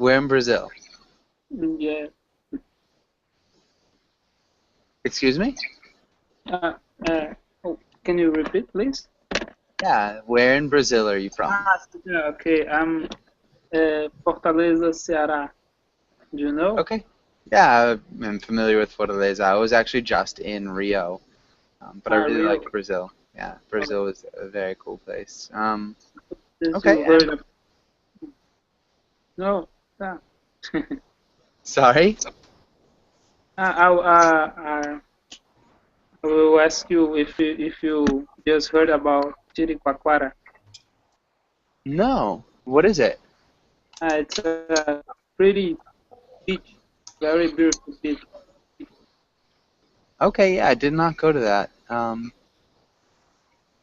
Where in Brazil? Yeah. Excuse me? Uh, oh, can you repeat, please? Yeah, where in Brazil are you from? Yeah, okay. I'm Fortaleza, Ceará. Do you know? Okay. Yeah, I'm familiar with Fortaleza. I was actually just in Rio, but I really Rio. like Brazil. Yeah, Okay. Brazil is a very cool place. Since Okay, you heard and of no, yeah. sorry? I will ask you if you just heard about Jericoacoara. No. What is it? It's a pretty beach, very beautiful beach. Okay, yeah, I did not go to that.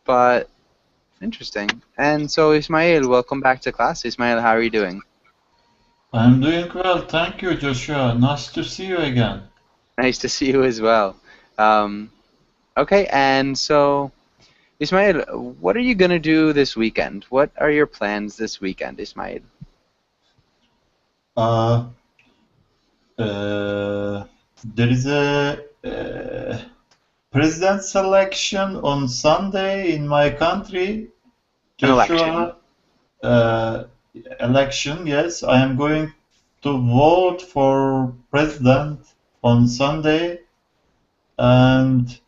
But interesting. And so, Ismail, welcome back to class. Ismail, how are you doing? I'm doing well, thank you, Joshua. Nice to see you again. Nice to see you as well. Um, okay, and so, Ismail, what are you going to do this weekend? What are your plans this weekend, Ismail? Uh, there is a president selection on Sunday in my country, An election. Joshua. Uh, Election, yes. I am going to vote for president on Sunday, and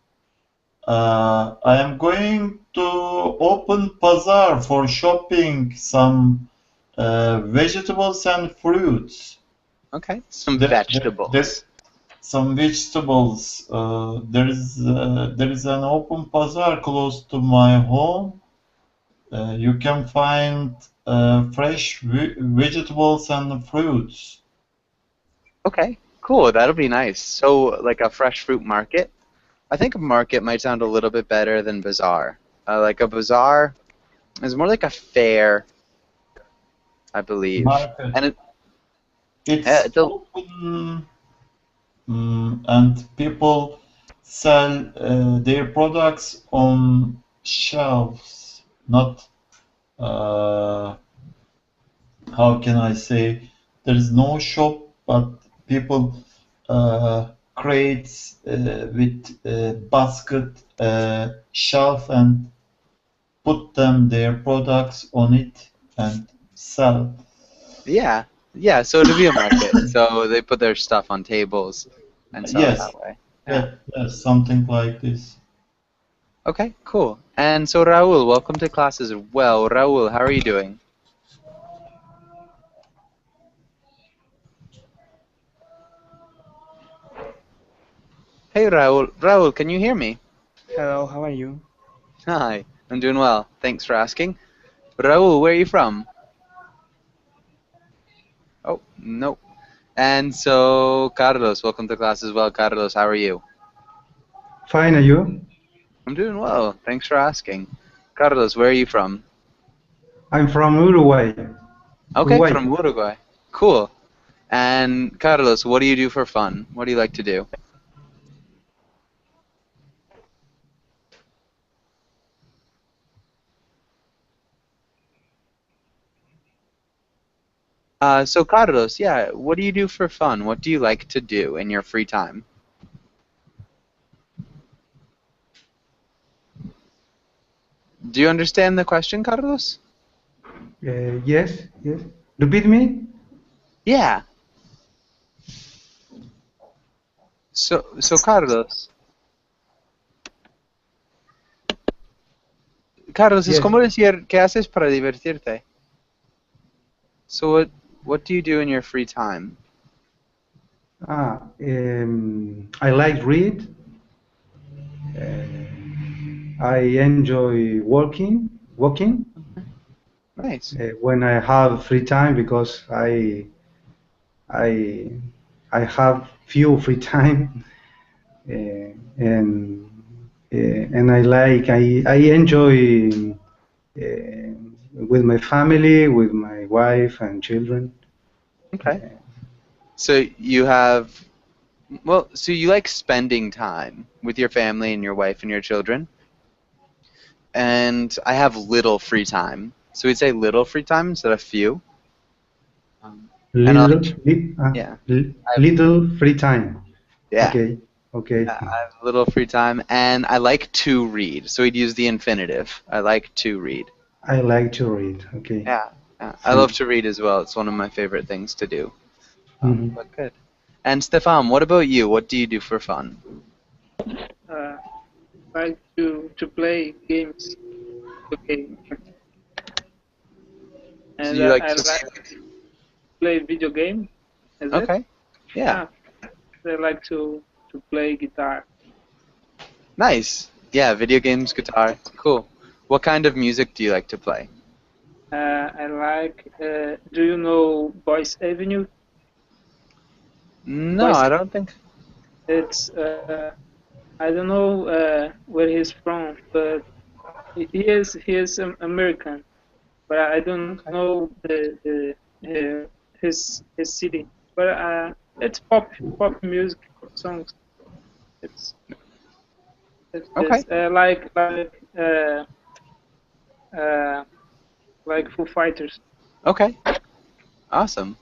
I am going to open bazaar for shopping some vegetables and fruits. Okay, some There vegetables. some vegetables. There is an open bazaar close to my home. You can find fresh vegetables and fruits. Okay, cool. That'll be nice. So, like a fresh fruit market? I think a market might sound a little bit better than bazaar. Like a bazaar is more like a fair, I believe. Market. And It's it's a open, and people sell their products on shelves, not uh, how can I say, there is no shop, but people create with basket shelf and put them their products on it and sell. yeah, yeah. So it'll be a market. So they put their stuff on tables and sell it Yes, that way. Yeah. yes, yes, something like this. Okay, cool. And so Raul, welcome to class as well. Raul, how are you doing? Hey Raul, Raul, can you hear me? Hello, how are you? Hi, I'm doing well. Thanks for asking. Raul, where are you from? Oh, no. And so Carlos, welcome to class as well. Carlos, how are you? Fine, are you? I'm doing well. Thanks for asking. Carlos, where are you from? I'm from Uruguay. Okay, Uruguay. from Uruguay. Cool. And Carlos, what do you do for fun? What do you like to do? So Carlos, yeah, what do you do for fun? What do you like to do in your free time? Do you understand the question, Carlos? Yes, yes. Repeat me? Yeah. So Carlos, es Yes. como decir, ¿qué haces para divertirte? So what do you do in your free time? I like read. I enjoy walking Nice. when I have free time because I I have few free time and I enjoy with my family, with my wife and children. Okay. So you have, well, so you like spending time with your family and your wife and your children? And I have little free time. So we'd say little free time instead of few. And I Little, like, yeah, I have, little free time. yeah, Okay, okay. I have a little free time, and I like to read. So we'd use the infinitive. I like to read. I like to read. Okay, Yeah, yeah. I love thank to read as well. It's one of my favorite things to do. you. Mhm. But good. And Stefan, what about you? What do you do for fun? Uh, like to play games. Okay, So and you like I to? like to play video game. Is it? Okay. Yeah. Ah, I like to play guitar. Nice. Yeah, video games, guitar. Cool. What kind of music do you like to play? I like. Do you know Boyce Avenue? No, Boyce. I don't think. It's. I don't know where he's from, but he is American. But I don't Okay. know his city. But it's pop music songs. It's Okay. it's uh, like Foo Fighters. Okay. Awesome.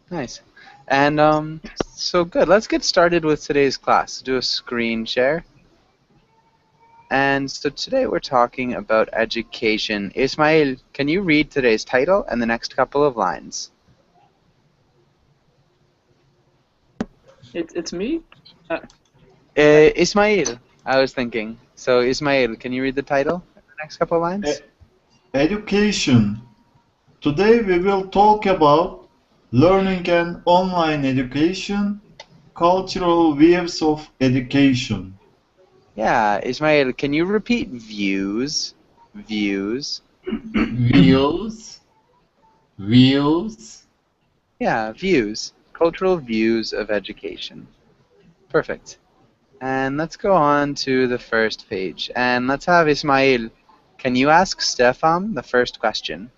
Nice. And so good. Let's get started with today's class. Do a screen share. And so today we're talking about education. Ismail, can you read today's title and the next couple of lines? It's me. Uh, Ismail, I was thinking. So Ismail, can you read the title and the next couple of lines? Education. Today we will talk about learning and online education, cultural views of education. Yeah, Ismail, can you repeat views? Views. Views, views. Yeah, views. Cultural views of education. Perfect. And let's go on to the first page. And let's have Ismail. Can you ask Stefan the first question?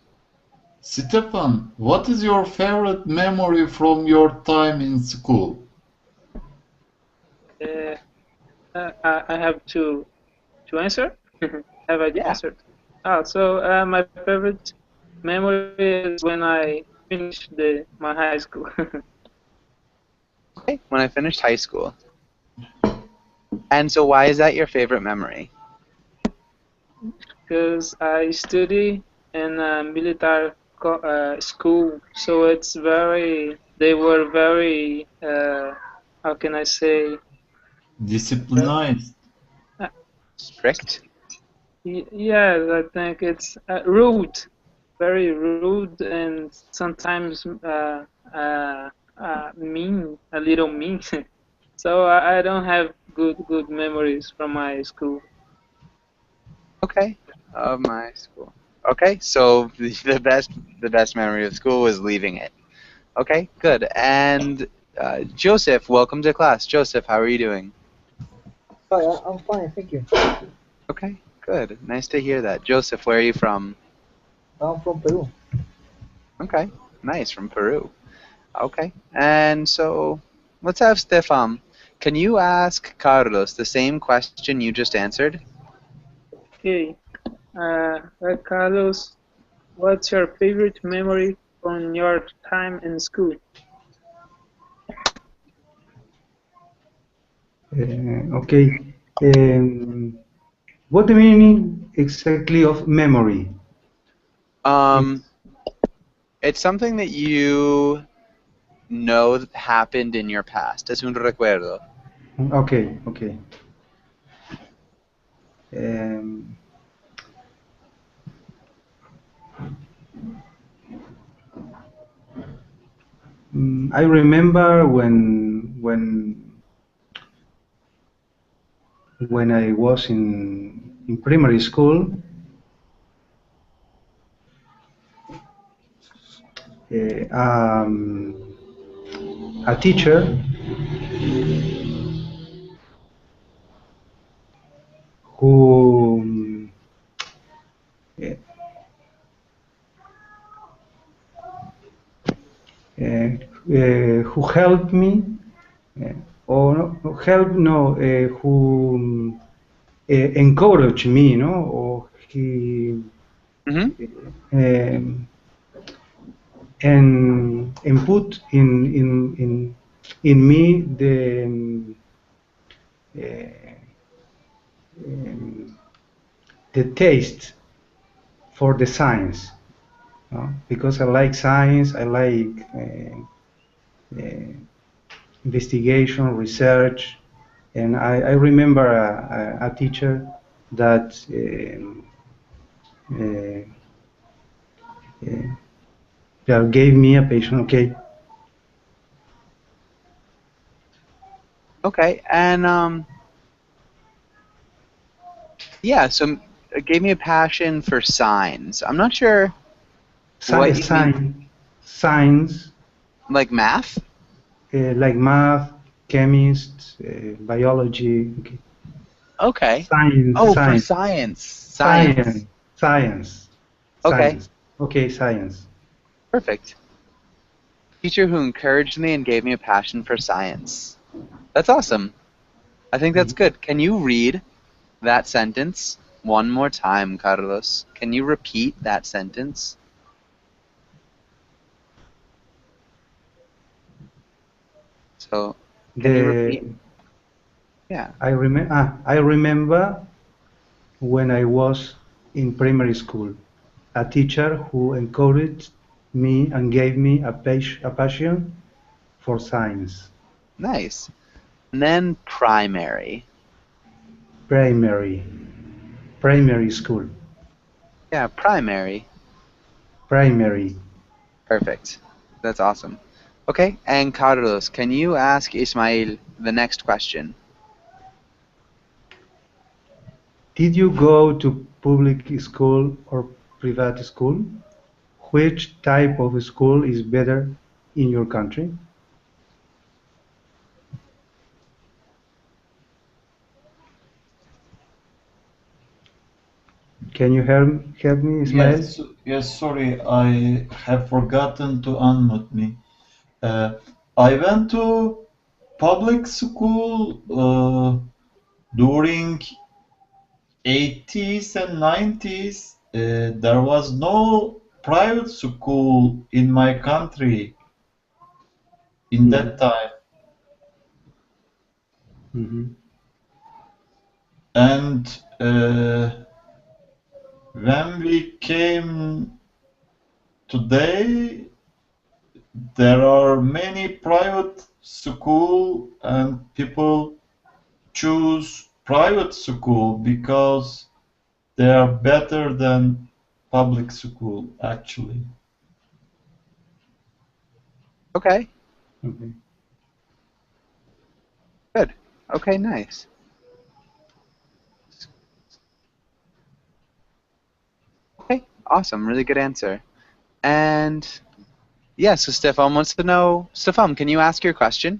Stefan, what is your favorite memory from your time in school? uh, I have to answer. Have I Yeah. answered? So my favorite memory is when I finished my high school. Okay. When I finished high school. And so why is that your favorite memory? Because I study in a military school, so they were very, how can I say, Disciplined. uh, Strict? yes, I think it's rude, very rude, and sometimes mean, a little mean. So I don't have good memories from my school. Okay. Of my school. Okay, so the best memory of school was leaving it. Okay, good. And Joseph, welcome to class. Joseph, how are you doing? Hi, I'm fine, thank you. Okay, good. Nice to hear that. Joseph, where are you from? I'm from Peru. Okay, nice, from Peru. Okay, and so let's have Stefan. Can you ask Carlos the same question you just answered? Okay, Carlos, what's your favorite memory from your time in school? Okay. What the meaning exactly of memory? Um, it's something that you know that happened in your past. Es un recuerdo. Okay, okay. Um, I remember when I was in primary school, a teacher who uh, who helped me, or no, help no, who encouraged me, or he Mm-hmm. um, and put in me um, the taste for the science, because I like science, I like uh, investigation, research, and I remember a teacher that uh, uh, that gave me a patient. Okay, Okay, and yeah, so it gave me a passion for signs. I'm not sure what you mean, science, like math? like math, chemist, biology. Okay. Okay. Science, Oh, for science, science. science, Science. science, Okay, science. Okay, science. perfect. Teacher who encouraged me and gave me a passion for science. That's awesome. I think that's good. Can you read that sentence one more time, Carlos? Can you repeat that sentence? So, can you repeat? The Yeah. I remember when I was in primary school, a teacher who encouraged me and gave me a passion for science. Nice. And then primary. Primary, primary school, Yeah, primary. primary. Perfect. That's awesome. Okay, and Carlos, can you ask Ismail the next question? Did you go to public school or private school? Which type of school is better in your country? Can you help me, Ismail? Yes, yes, sorry, I have forgotten to unmute me. Uh, I went to public school during 80s and 90s. There was no private school in my country in that Mhm, time. mhm, And when we came today, there are many private school and people choose private school because they are better than public school actually. Okay, okay. good. Okay, nice. Okay, awesome. Really good answer. And yeah, so Stefan wants to know. Stefan, can you ask your question?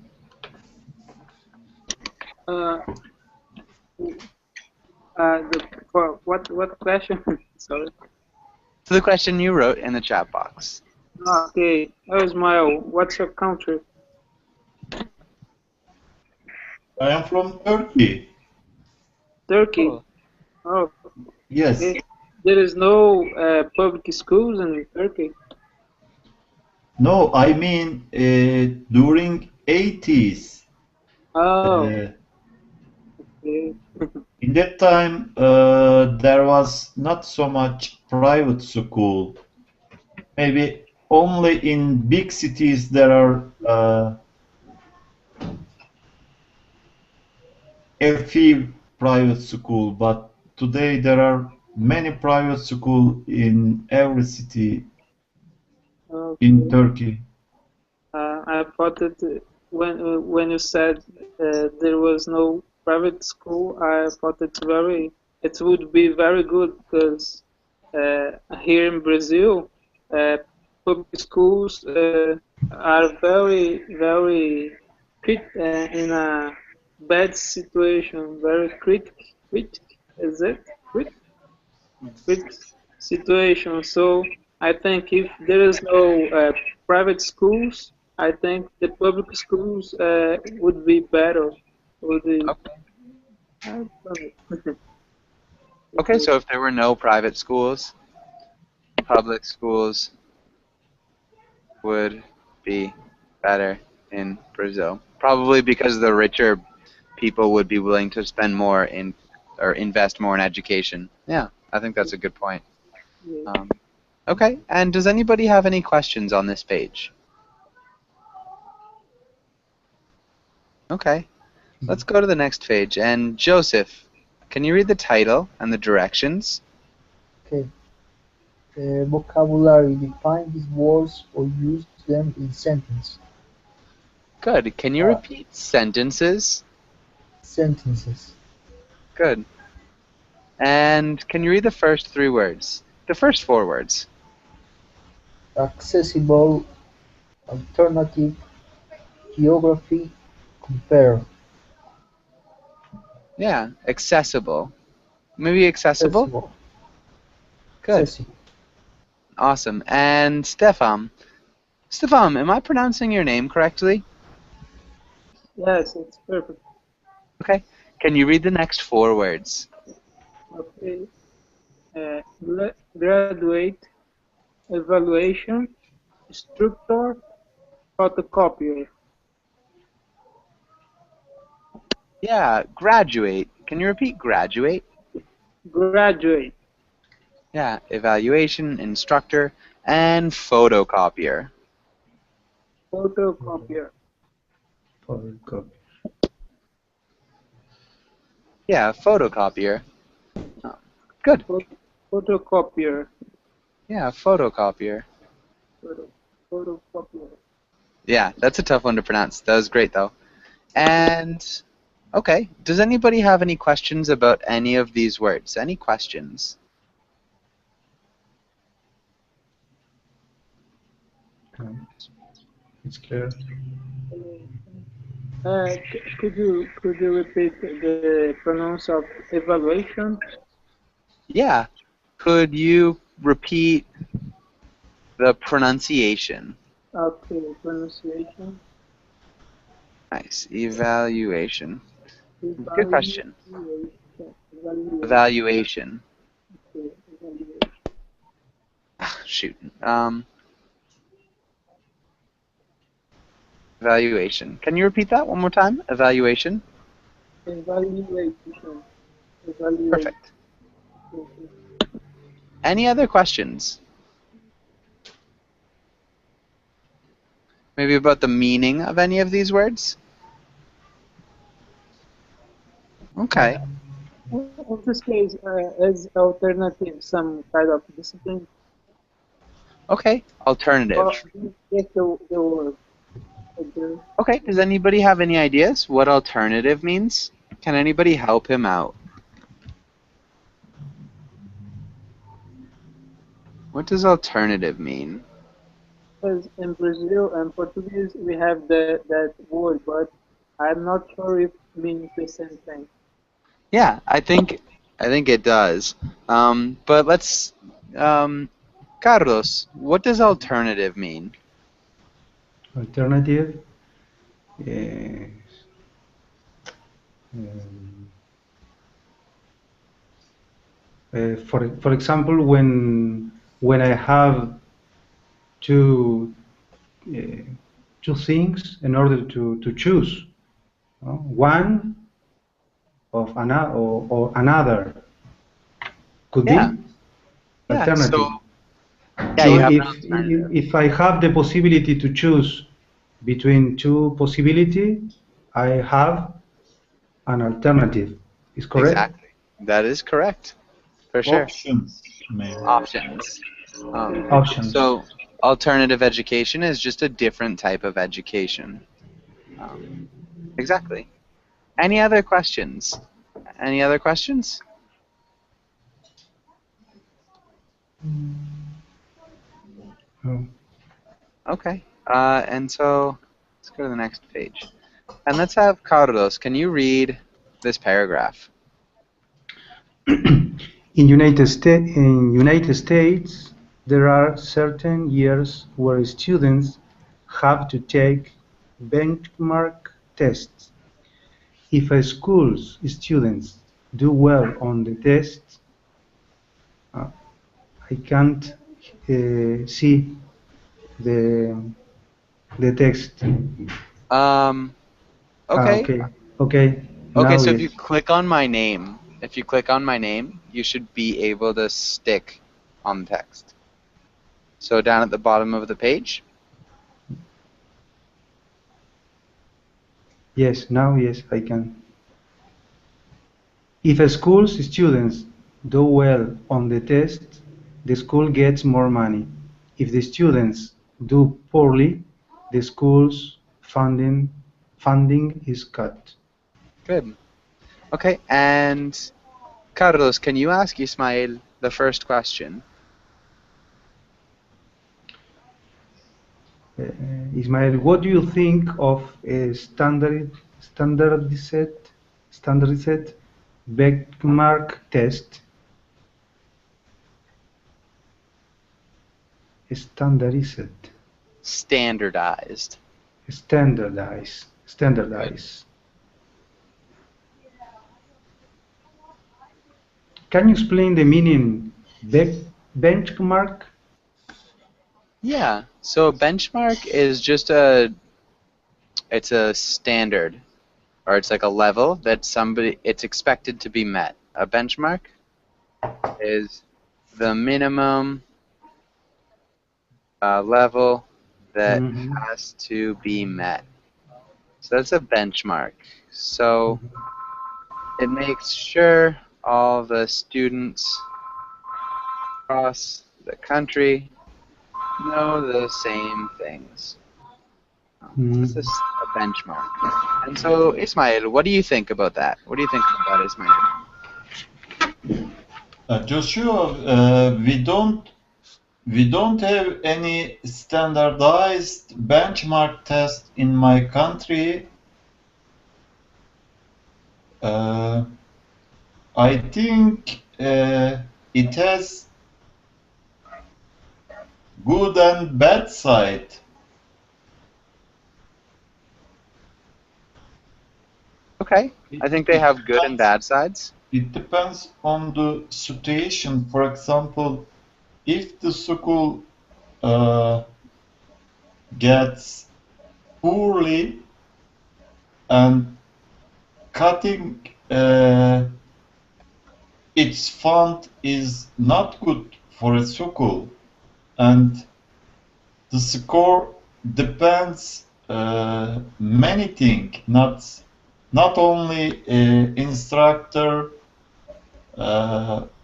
Uh, for what question? Sorry. So the question you wrote in the chat box. Okay. Oh, Ismail, what's your country? I am from Turkey. Turkey. Cool. Oh, Yes. okay. There is no public schools in Turkey. No, I mean during 80s. Oh, Uh, okay. in that time, there was not so much private school. Maybe only in big cities there are a few private school, but today there are many private school in every city in Okay. Turkey. I thought that when you said there was no private school, I thought it would be very good because here in Brazil, uh, public schools are very in a bad situation, very critic, is it? Critic situation. So I think if there is no private schools, I think the public schools would be better. Would be, Okay. I don't know. Okay, so if there were no private schools, public schools would be better in Brazil? Probably because the richer people would be willing to spend more in or invest more in education. Yeah, I think that's a good point. Yeah. Okay, and does anybody have any questions on this page? Okay, let's go to the next page. And Joseph, can you read the title and the directions? Okay. Vocabulary. Define these words or use them in sentence. Good. Can you repeat sentences? Sentences. Good. And can you read the first 3 words? The first 4 words. Accessible. Alternative. Geography. Compare. Yeah, accessible. Maybe accessible? Good. Accessible. Awesome. And Stefan. Stefan, am I pronouncing your name correctly? Yes, it's perfect. Okay. Can you read the next 4 words? Okay. Graduate, evaluation, instructor, photocopier. Yeah, graduate. Can you repeat graduate? Graduate, Yeah, evaluation, instructor, and photocopier. photocopier. Photocopy. Yeah, photocopier. Oh, good. Photocopier. Yeah, photocopier. Photocopier. Yeah, that's a tough one to pronounce. That was great, though. And, okay, does anybody have any questions about any of these words? Any questions? No, it's clear. Could you repeat the pronounce of evaluation? Yeah. Could you repeat the pronunciation? Okay, pronunciation. Nice. Evaluation. Good question. Evaluation. Evaluation. Okay, evaluation. Shoot. Evaluation. Can you repeat that one more time? Evaluation. Evaluation. Evaluation. Perfect. Any other questions? Maybe about the meaning of any of these words? Okay. In this case, as alternative, some kind of discipline. Okay. Alternative. Or just the word. Okay. Okay. Does anybody have any ideas what alternative means? Can anybody help him out? What does alternative mean? Because in Brazil and Portuguese we have that word, but I'm not sure if it means the same thing. Yeah, I think it does. But let's, Carlos, what does alternative mean? Alternative is um, for example, when I have two two things in order to choose, one of another or another could Yeah. be Yeah. alternative. So, yeah, So you have an if alternative. if I have the possibility to choose between two possibility, I have an alternative. Is correct? Exactly. That is correct. For sure. Options, maybe. Options. Options. So, alternative education is just a different type of education. Exactly. Any other questions? Any other questions? Oh. Okay. And so, let's go to the next page. And let's have Carlos. Can you read this paragraph? In United States, there are certain years where students have to take benchmark tests. If a school's students do well on the tests, I can't see the the text. Okay. Okay. Okay. Okay, Now so if you yes. click on my name, you should be able to stick on the text. So down at the bottom of the page. Yes. Now yes, I can. If a school's students do well on the test, the school gets more money. If the students do poorly, the school's funding is cut. Good. Okay, and Carlos, can you ask Ismail the first question? Ismael, what do you think of a standardized benchmark test? Standardized, Standardized. Good. standardize. Can you explain the meaning benchmark? Yeah. So a benchmark is just it's a standard, or it's like a level that it's expected to be met. A benchmark is the minimum level that Mhm. has to be met. So that's a benchmark. So it makes sure all the students across the country know the same things. Mm. This is a benchmark. And so, Ismail, what do you think about that? What do you think about Ismail? Joshua, we don't have any standardized benchmark test in my country. I think it has good and bad side. Okay, I think they It have good and depends. bad sides. It depends on the situation. For example, if the school gets poorly and cutting its fund is not good for a school, and the score depends many things, not only instructor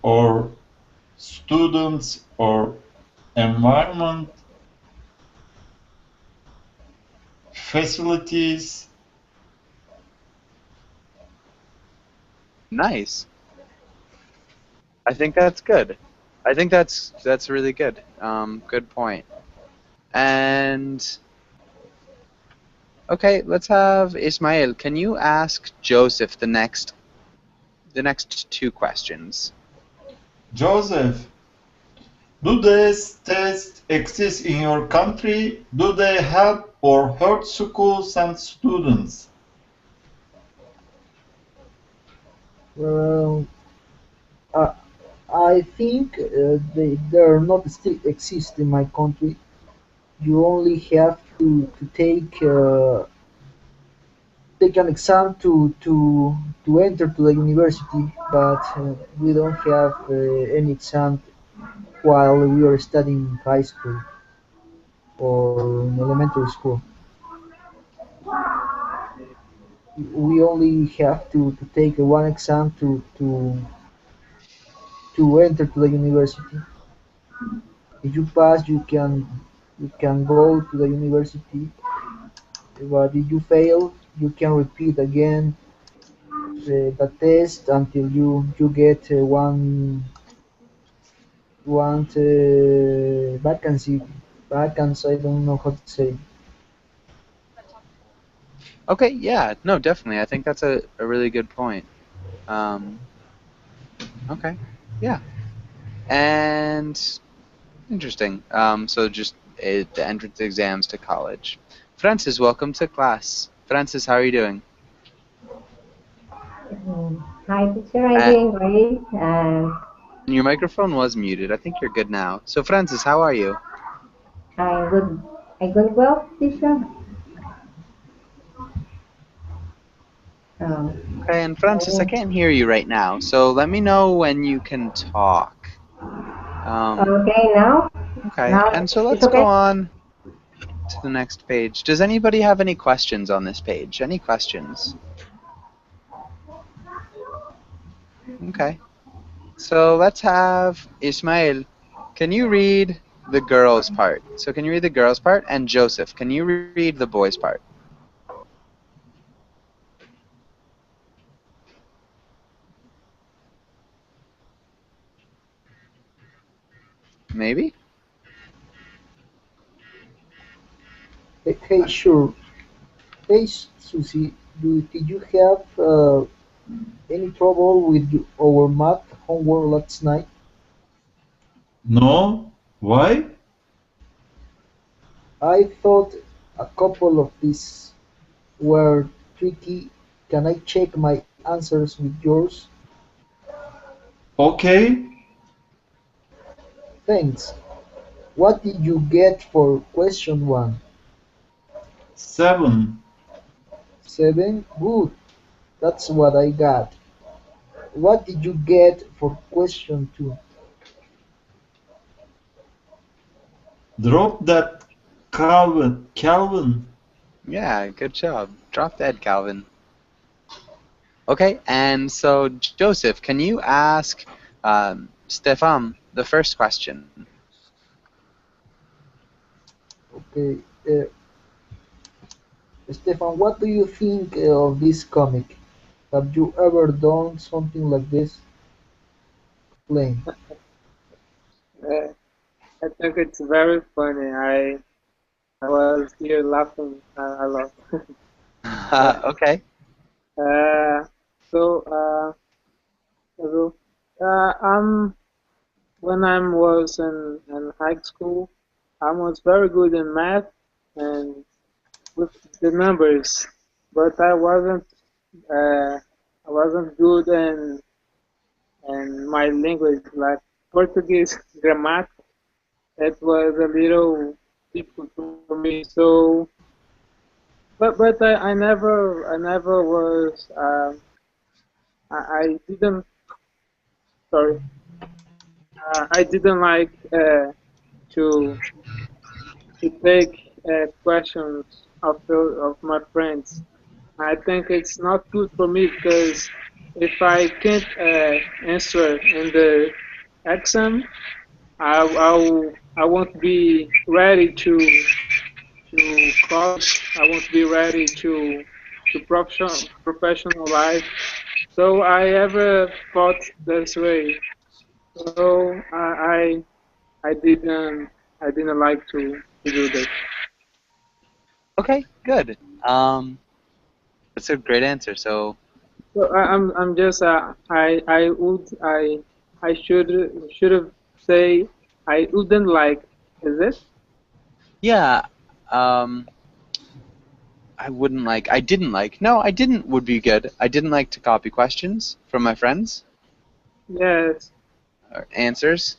or students or environment, facilities. Nice. I think that's good. I think that's really good. Good point. And okay, let's have Ismail. Can you ask Joseph the next two questions? Joseph, do these tests exist in your country? Do they help or hurt schools and students? Well, I, I think they are not still exist in my country. You only have to take an exam to enter to the university, but we don't have any exam while we are studying high school or in elementary school. We only have to take one exam to enter to the university. If you pass, you can go to the university. But if you fail, you can repeat again the test until you get one vacancy. Vacancy, I don't know how to say. Okay, yeah, no, definitely. I think that's a really good point. Um, okay, yeah. And interesting. So just the entrance exams to college. Francis, welcome to class. Francis, how are you doing? Hi, teacher. I'm Uh, doing great. your microphone was muted. I think you're good now. So Francis, how are you? I good. I good well, teacher. Okay, and Francis, I can't hear you right now, so let me know when you can talk. Okay, now, Okay, now and so it's let's go okay. on to the next page. Does anybody have any questions on this page? Any questions? Okay, so let's have Ismail. Can you read the girls part? So can you read the girls part? And Joseph, can you read the boys part? Maybe? Hey, sure. Hey, Susie, did you have any trouble with our math homework last night? No? Why? I thought a couple of these were tricky. Can I check my answers with yours? Okay. Thanks. What did you get for question one? 7. 7? Good. That's what I got. What did you get for question two? Drop that Calvin. Calvin. Yeah, good job. Drop dead, Calvin. Okay, and so Joseph, can you ask Stefan the first question? Okay. Stefan, what do you think of this comic? Have you ever done something like this? Explain. Uh, I think it's very funny. I was here laughing a lot. Uh, Okay. uh, so, so, when I was in high school, I was very good in math and with the numbers, but uh, I wasn't good in my language, like Portuguese grammar. It was a little difficult for me. So, but I never was I didn't sorry I didn't like to to take questions of my friends. I think it's not good for me because if I can't answer in the exam, I won't be ready to college. I won't be ready to professional life. So I ever thought this way. So I didn't like to do that. Okay, good. That's a great answer. So, So I'm just I should have say I wouldn't like. Is it? yeah, um, I didn't like. No, I didn't would be good. I didn't like to copy questions from my friends Yes. or answers.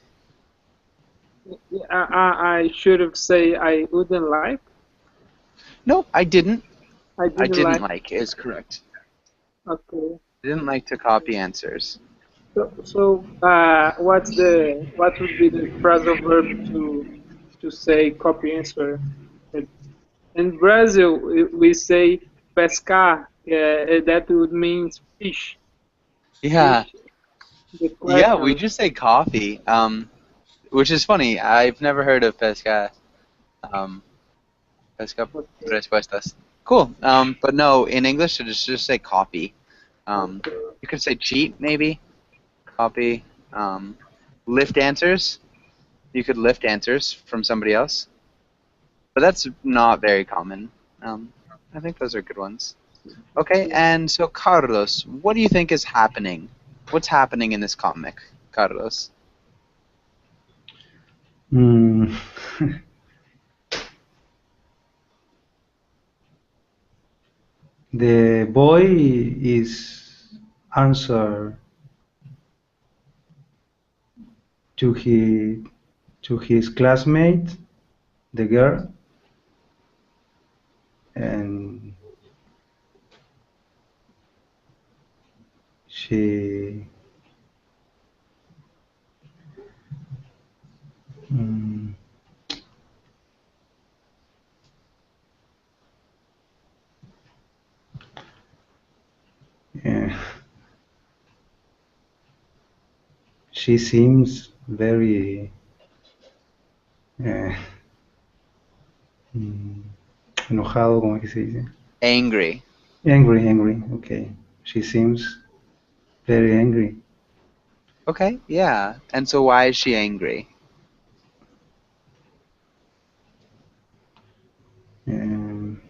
I should have say I wouldn't like. No, I didn't. I I didn't didn't like. like is correct. Okay. I didn't like to copy answers. So what would be the phrasal verb to say copy answer? It- In Brazil, we say pescar. That would mean fish. Yeah, Fish. The yeah, we question. just say coffee. Which is funny. I've never heard of pesca. Um, pesca Okay. respuestas. Cool. But no, in English, just say copy. Um, Okay. you could say cheat, maybe. Copy. Lift answers. You could lift answers from somebody else. But that's not very common. Um, I think those are good ones. Okay, and so Carlos, what do you think is happening? What's happening in this comic, Carlos? Mm, the boy is answer to his classmate the girl, and she mm, yeah, she seems very eh, mm, enojado, ¿cómo es que se dice? Angry. Angry, okay. She seems very angry. Okay, yeah. And so why is she angry? Um,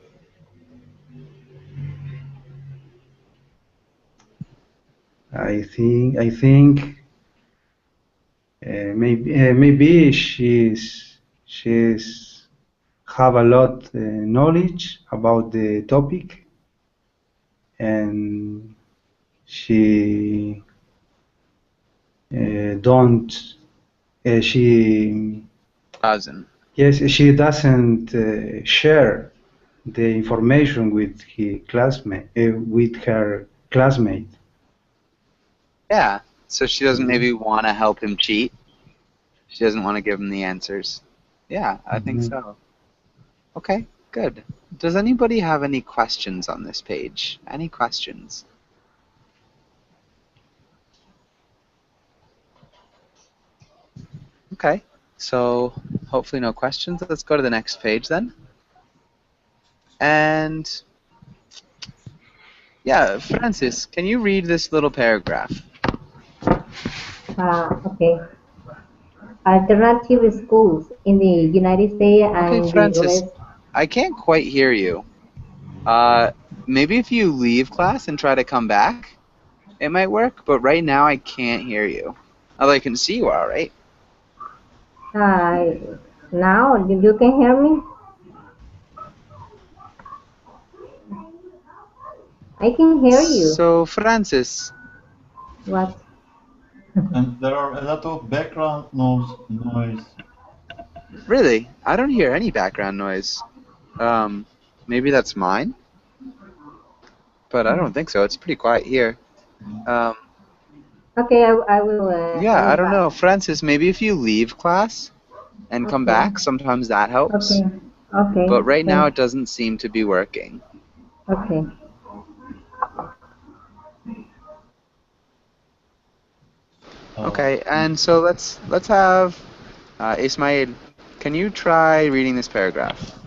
I think maybe she's have a lot knowledge about the topic, and she don't she Doesn't. yes, she doesn't share the information with her classmate. Yeah. So she doesn't maybe want to help him cheat. She doesn't want to give him the answers. Yeah, I think Mhm. so. Okay, good. Does anybody have any questions on this page? Any questions? Okay, so hopefully no questions. Let's go to the next page then. And yeah, Francis, can you read this little paragraph? Okay. Alternative schools in the United States Okay, and the Francis, rest. I can't quite hear you. Maybe if you leave class and try to come back, it might work, but right now I can't hear you. Although I can see you all right. Now you can hear me? I can hear you. So, Francis, What? And there are a lot of background noise. really, I don't hear any background noise. Maybe that's mine, but I don't think so. It's pretty quiet here. Um, Okay, I will. I yeah, will I don't know. back. Francis, maybe if you leave class and come Okay. back, sometimes that helps. Okay. Okay. But right now Thanks. it doesn't seem to be working. Okay. Okay, and so let's have Ismail. Can you try reading this paragraph?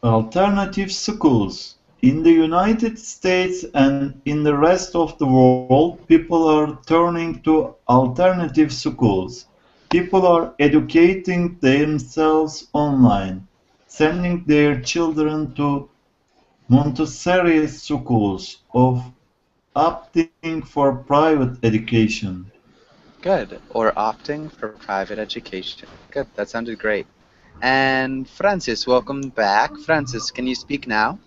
Alternative schools. In the United States and in the rest of the world, people are turning to alternative schools. People are educating themselves online, sending their children to Montessori schools, or opting for private education. Good. Or opting for private education. Good. That sounded great. And Francis, welcome back. Francis, can you speak now?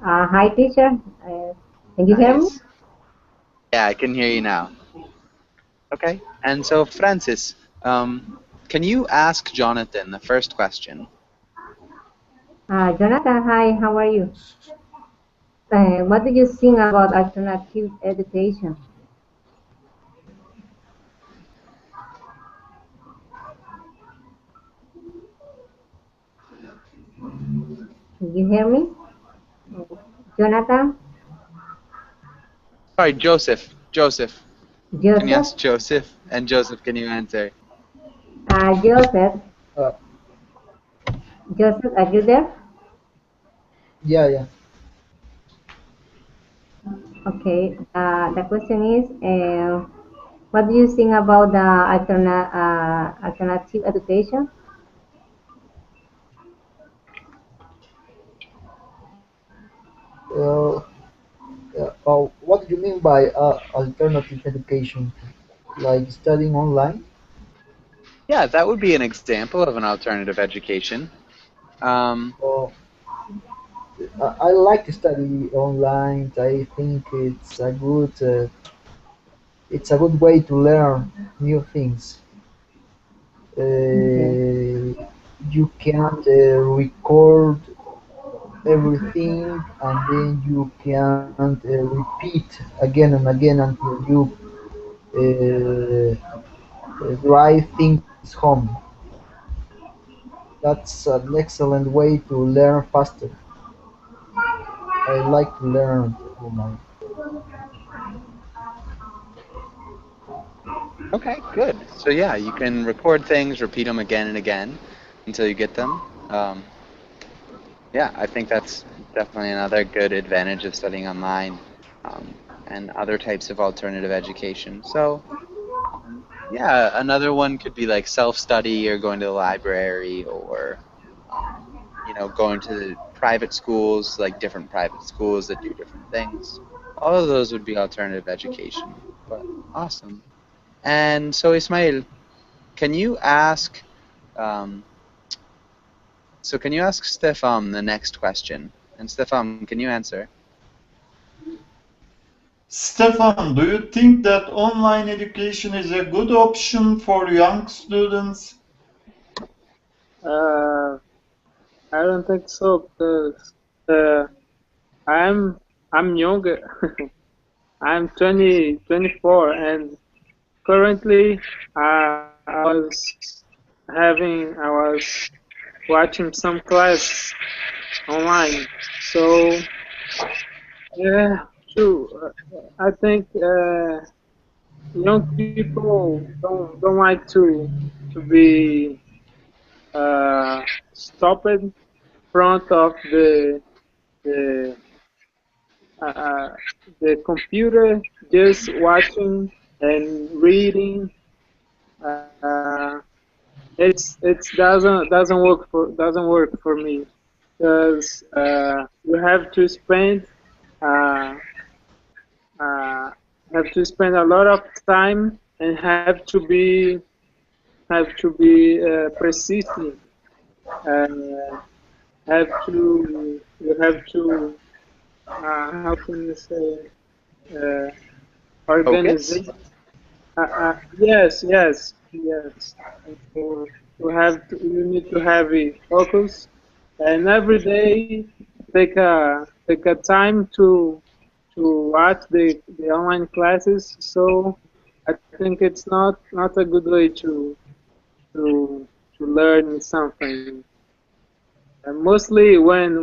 Hi, teacher. Can you hear me? Nice. Yeah, I can hear you now. Okay. And so, Francis, can you ask Jonathan the first question? Jonathan, hi. How are you? What do you think about alternative education? Can you hear me, Jonathan? Sorry, Joseph. Joseph. Can you Joseph? ask Joseph? And Joseph, can you answer? Joseph. Uh, Joseph, are you there? yeah. Okay. The question is, what do you think about the alternative education? Uh, what do you mean by alternative education? Like studying online? Yeah, that would be an example of an alternative education. Uh, I like to study online. I think it's a good It's a good way to learn new things. Okay. You can record everything, and then you can repeat again and again until you drive things home. That's an excellent way to learn faster. I like to learn online. Okay, good. So yeah, you can record things, repeat them again and again until you get them. Yeah, I think that's definitely another good advantage of studying online, and other types of alternative education. So yeah, another one could be like self-study or going to the library, or going to private schools, like different private schools that do different things. All of those would be alternative education. But awesome. And so Ismail, can you ask um, can you ask Stefan the next question? And Stefan, can you answer? Stefan, do you think that online education is a good option for young students? Uh, I don't think so because uh, I'm I'm younger. I'm 24, and currently I was watching some class online. So yeah, true. I think young people don't like to be stopped in front of the uh, the computer, just watching and reading. Uh, doesn't work for me because you uh, uh, have to spend a lot of time and have to be persistent. Uh, you have to how can you say uh, Focus? organization. Yes. You need to have a focus, and every day take a time to watch the online classes. So I think it's not a good way to to learn something. And mostly when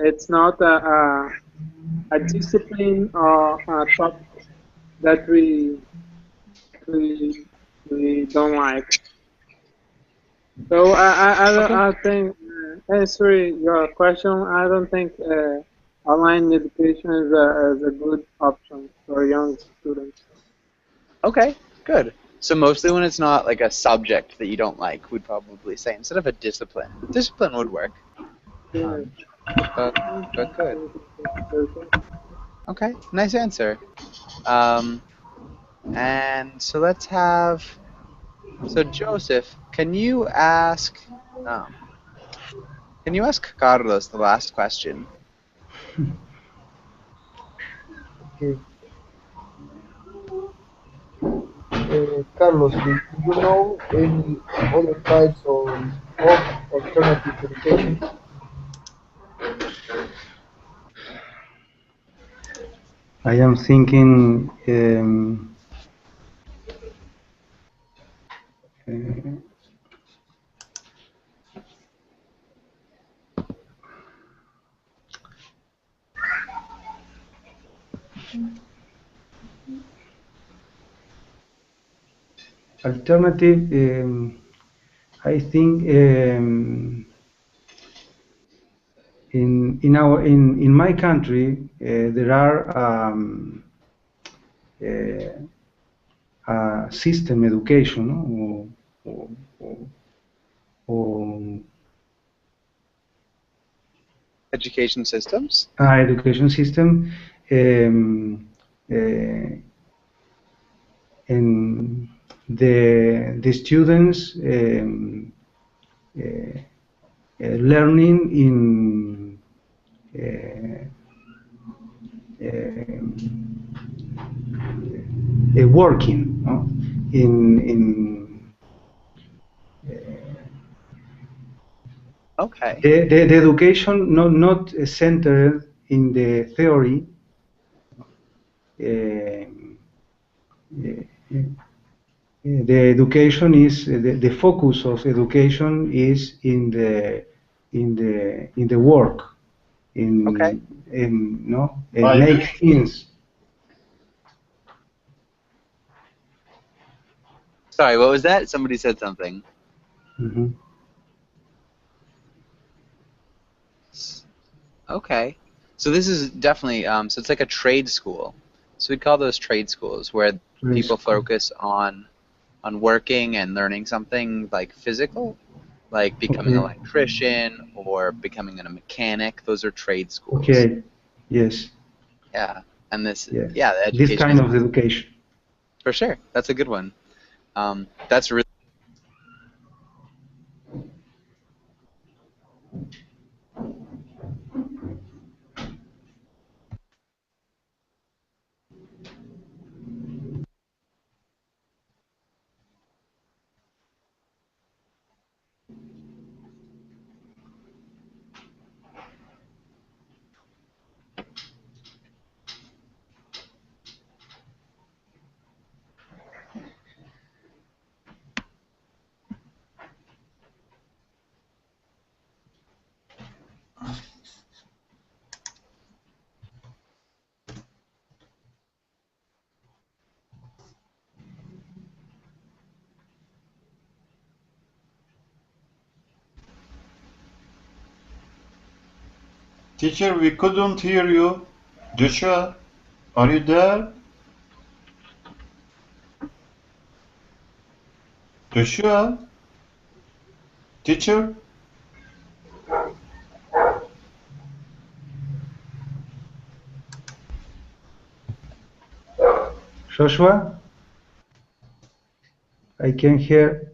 it's not a discipline or a topic that we we don't like. So Okay. I think answering your question, I don't think online education is a good option for young students. Okay, good. So mostly when it's not like a subject that you don't like, we'd probably say instead of a discipline. Discipline would work. Yeah. Um, but good. Okay, nice answer. Um, and so let's have. So Joseph, um, can you ask Carlos the last question? Okay. Carlos, do you know any other types of alternative education? I am thinking uh, alternative. I think in my country there are system education, no? Or Education systems? education system, um, uh, and the students uh, learning in uh, working, no? In Okay. the education not centered in the theory. The education is the focus of education is in the work, Okay. in no I make agree. things. Sorry, what was that? Somebody said something. Mhm. Okay. So this is definitely so it's like a trade school. So we call those trade schools where people Preschool. focus on working and learning something like physical, like becoming an Okay. electrician or becoming a mechanic. Those are trade schools. Okay. Yes. Yeah. And this, Yeah. yeah, the This education kind is of education. for sure. That's a good one. That's really Teacher, we couldn't hear you. Joshua, are you there? Joshua? Teacher? Joshua, I can hear.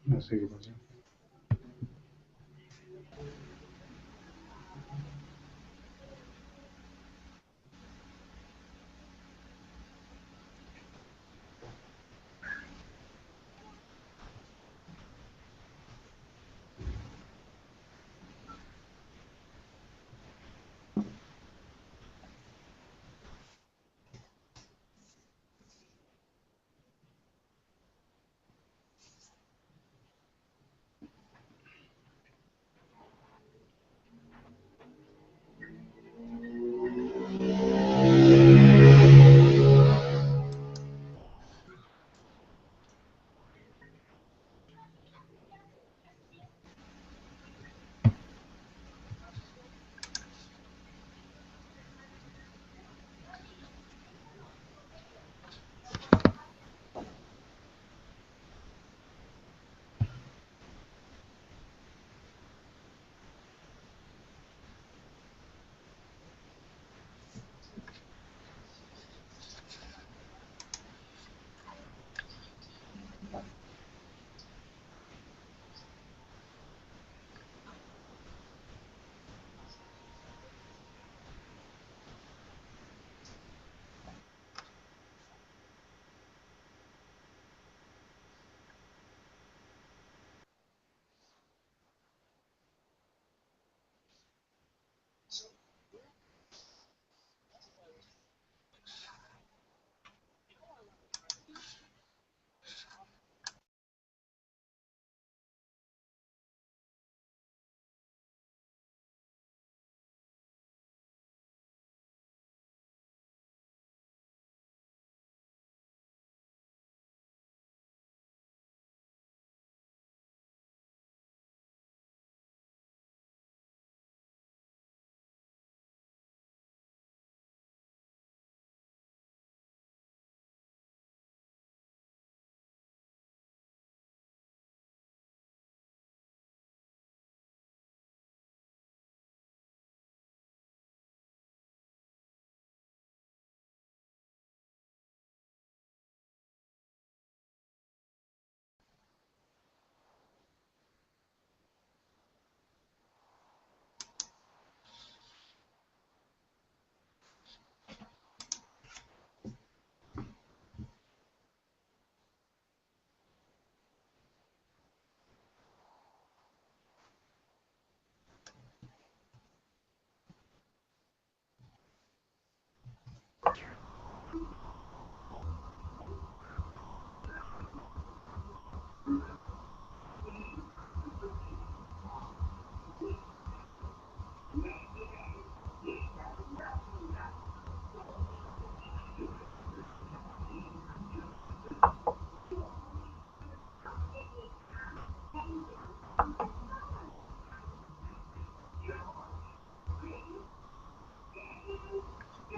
No sé qué pasó.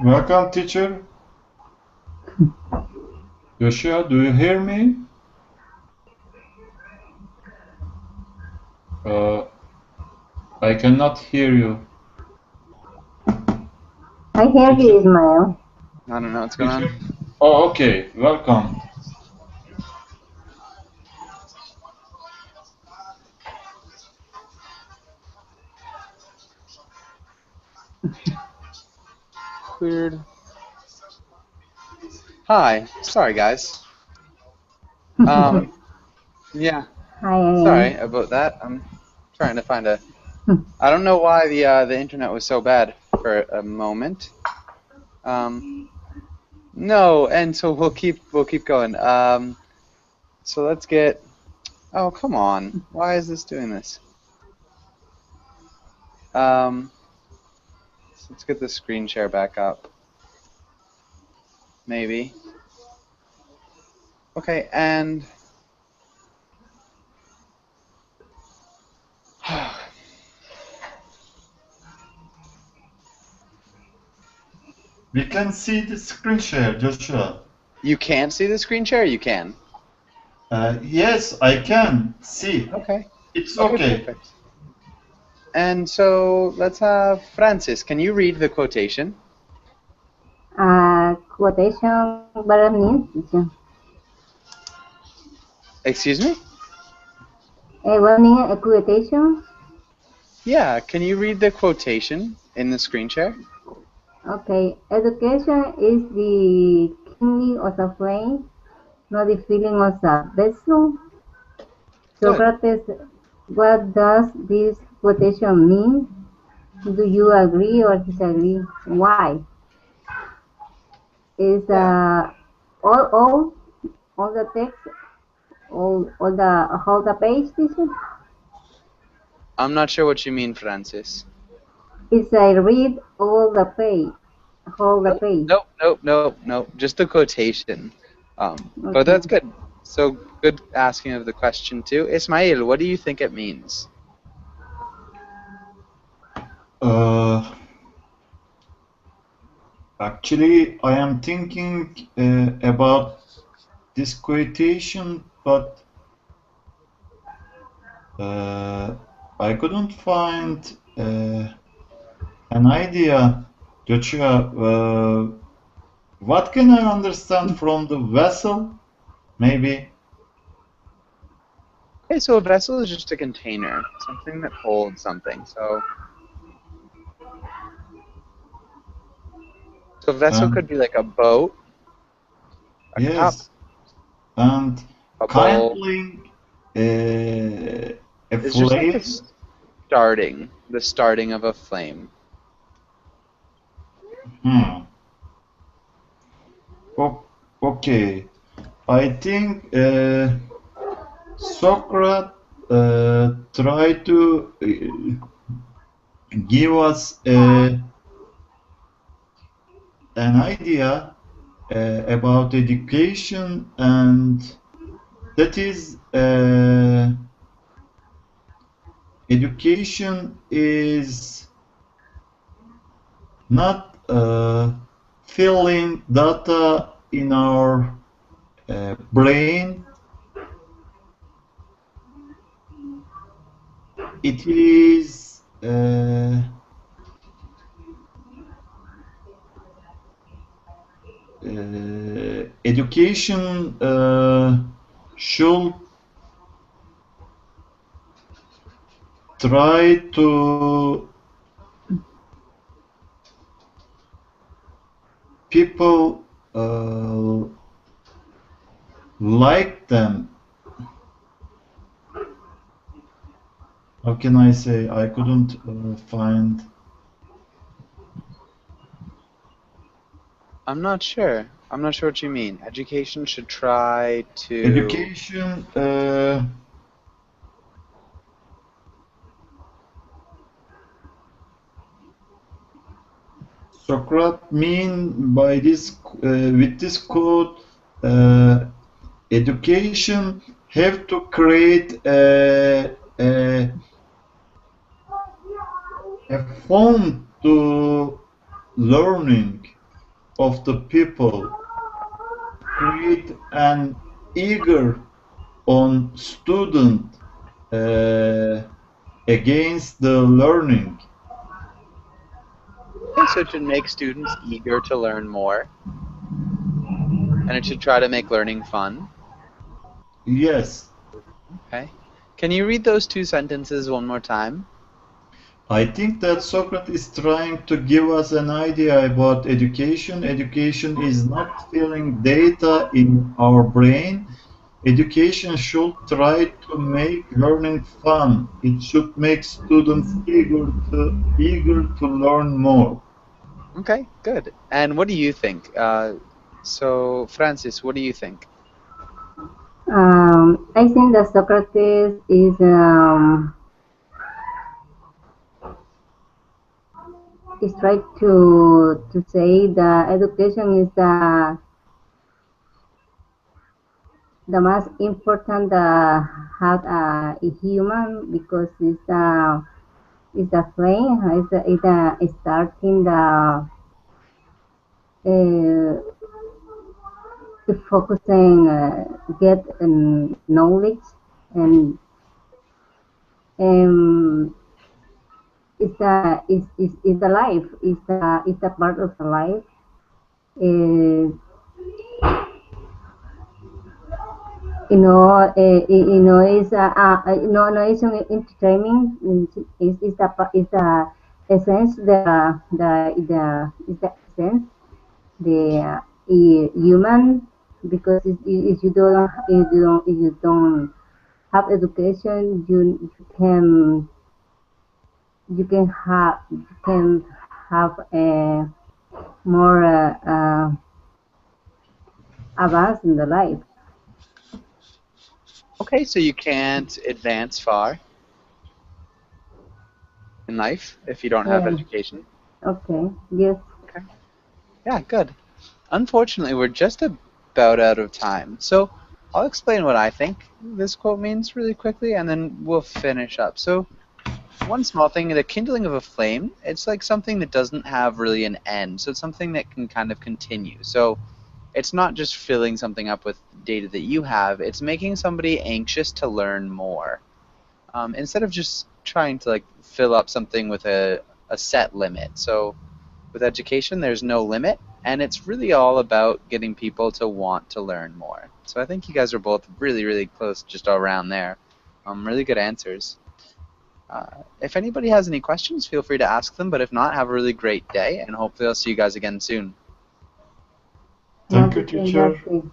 Welcome, teacher. Joshua, do you hear me? I cannot hear you. I hear you, Ismail. I don't know what's going on. Oh, okay. Welcome. Weird. Hi. Sorry, guys. Yeah. Hi. Sorry about that. I'm trying to find a. I don't know why the internet was so bad for a moment. No, and so we'll keep going. So let's get. Oh, come on. Why is this doing this? So let's get the screen share back up. Maybe. Okay, and We can see the screen share, Joshua. you can't see the screen share? You can. Yes, I can see. Okay. It's okay. Perfect. And so let's have Francis. Can you read the quotation? Quotation, what it means? Excuse me? What means a quotation? Yeah, can you read the quotation in the screen share? Okay, education is the kindling of a flame, not the filling of a vessel. Good. Socrates, what does this quotation mean? Do you agree or disagree? Why? Is all the text, all the whole the page, teacher? I'm not sure what you mean, Francis. Is I read all the page, whole the page. Nope. Just the quotation. But Okay. that's good. So good asking of the question too. Ismail, what do you think it means? Actually, I am thinking about this quotation, but I couldn't find an idea. Joshua, what can I understand from the vessel? Maybe. Okay, so a vessel is just a container, something that holds something. So a vessel could be like a boat, a cup, Yes, and a bowl. kindling a It's just like flame. the starting of a flame. Okay, I think Socrates tried to give us an idea about education, and that is education is not filling data in our brain. It is education should try to people like them. How can I say? I couldn't find. I'm not sure. I'm not sure what you mean. Education should try to. Education. Socrates mean by this with this quote, education have to create a fun to learning. of the people create an eager on student against the learning. Okay, so it should make students eager to learn more, and it should try to make learning fun. Yes, Okay. Can you read those two sentences one more time? I think that Socrates is trying to give us an idea about education. Education is not filling data in our brain. Education should try to make learning fun. It should make students eager to learn more. Okay, good. And what do you think? So, Francis, what do you think? I think that Socrates is trying to say that education is the most important have a human because it's the flame, it's starting uh, to focusing get knowledge and um, it's the life, it's the part of the life. Uh, it's no, it's an entertainment. Is the is the essence is the essence the human because if you don't have education you can have a more advance in the life. Okay, so you can't advance far in life if you don't have Yeah. education. Okay. Yes. Okay. Yeah, good. Unfortunately, we're just about out of time. So I'll explain what I think this quote means really quickly, and then we'll finish up. So one small thing, the kindling of a flame, it's like something that doesn't have really an end. So it's something that can kind of continue. So it's not just filling something up with data that you have, it's making somebody anxious to learn more. Instead of just trying to like fill up something with a set limit. So with education, there's no limit, and it's really all about getting people to want to learn more. So I think you guys are both really, really close just around there. Really good answers. If anybody has any questions, feel free to ask them, but if not, have a really great day, and hopefully I'll see you guys again soon. Thank you, teacher. Exactly.